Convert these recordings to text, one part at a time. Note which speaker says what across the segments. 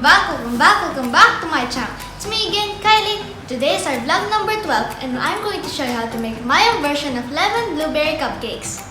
Speaker 1: welcome back to my channel. It's me again, Kylie. Today is our vlog number 12 and I'm going to show you how to make my own version of lemon blueberry cupcakes.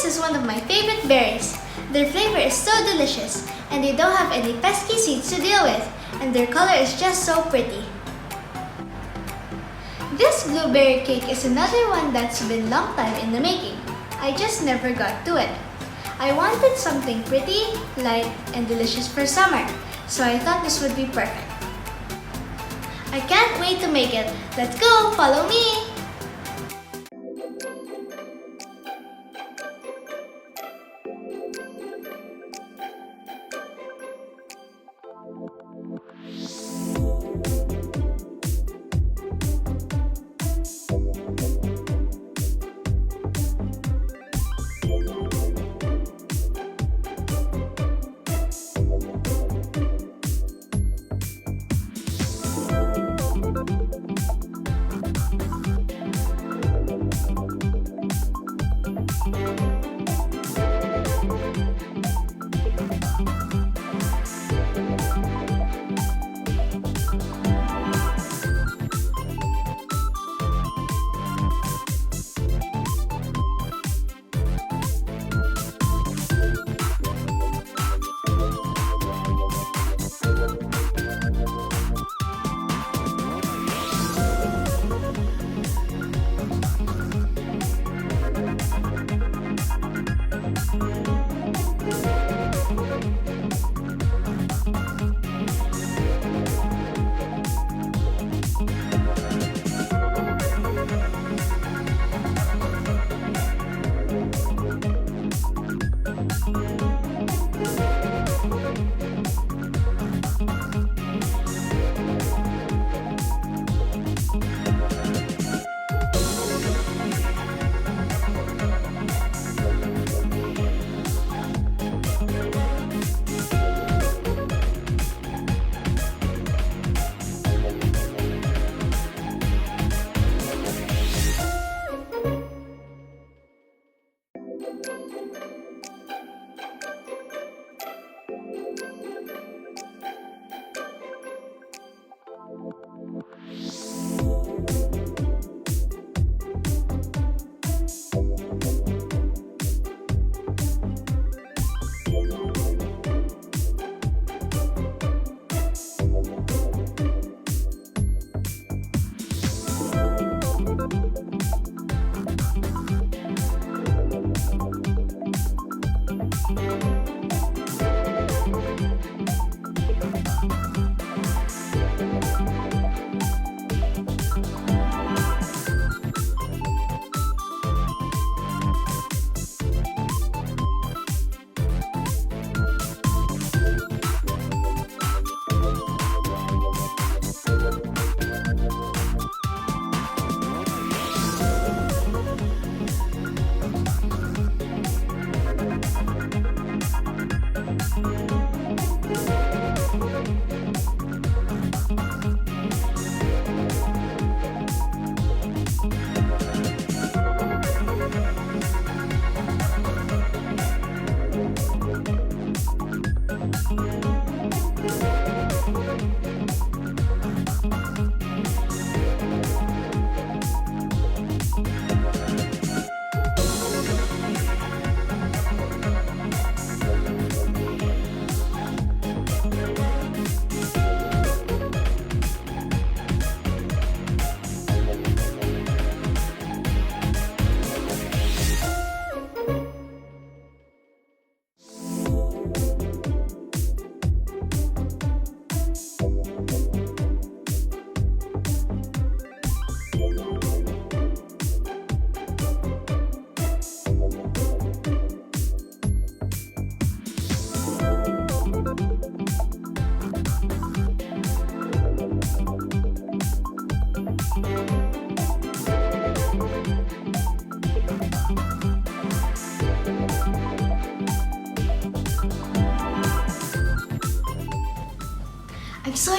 Speaker 1: Is one of my favorite berries. Their flavor is so delicious and they don't have any pesky seeds to deal with, and their color is just so pretty. This blueberry cake is another one that's been long time in the making. I just never got to it. I wanted something pretty, light, and delicious for summer, so I thought this would be perfect. I can't wait to make it. Let's go, follow me!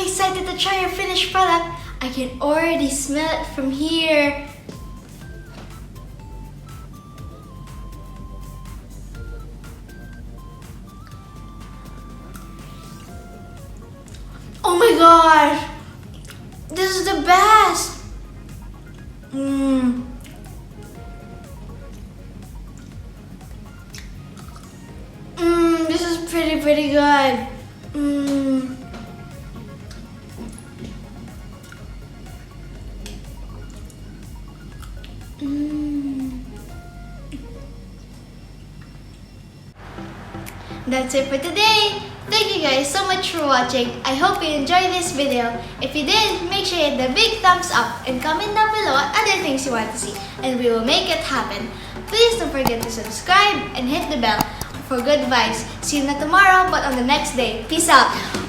Speaker 1: excited to try your finished product. I can already smell it from here. Oh my gosh! This is the best! This is pretty good. That's it for today. Thank you guys so much for watching. I hope you enjoyed this video. If you did, make sure you hit the big thumbs up and comment down below other things you want to see, and we will make it happen. Please don't forget to subscribe and hit the bell for good vibes. See you not tomorrow, but on the next day. Peace out.